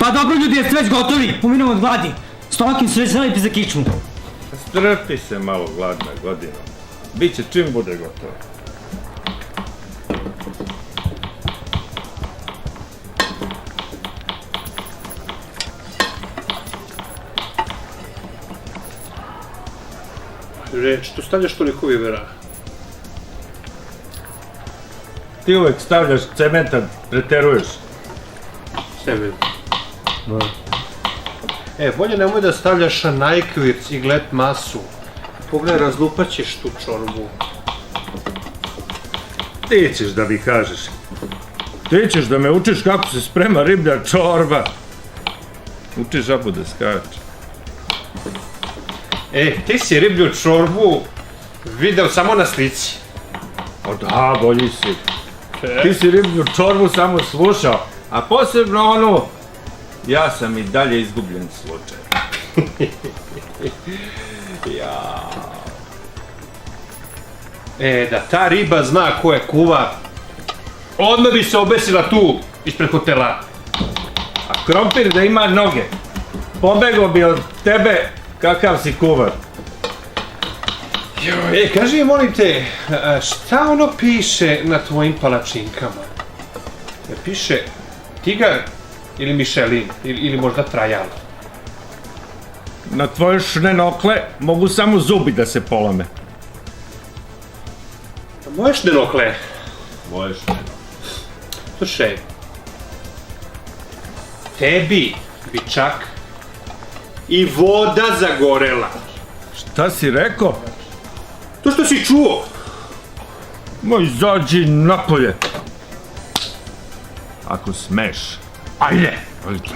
Pa dobro ljudi, jeste već gotovi? Umiram od gladi. Stomak im sve zelepi za kičmu. Strpi se malo, gladna godina. Biće čim bude gotovo. Reč, tu stavljaš toliko vivera. Ti uvek stavljaš cementa, preteruješ. Sebe. Bolje nemoj da stavljaš najkvirc i glet masu. Pogledaj, razlupaćeš tu čorbu. Ti ćeš da mi kažeš. Ti ćeš da me učiš kako se sprema riblja čorba. Uči žabu da skače. Ti si riblju čorbu video samo na slici. O da, bolji si. Ti si riblju čorbu samo slušao, a posebno onu, ja sam i dalje izgubljen slučaj. Da ta riba zna ko je kuvar, odmah bi se obesila tu, ispred hotela. A krompir da ima noge, pobegao bi od tebe kakav si kuvar. Kaži mi, molim te, šta ono piše na tvojim palačinkama? Piše tigar ili Michelin, ili možda Trajal? Na tvoje šnenokle mogu samo zubi da se polome. Moje šnenokle? Moje šnenokle. Slušaj, tebi bi čak i voda zagorela. Šta si rekao? To što si čuo? Moj, izađi napolje. Ako smeš. Ajde. Ajde.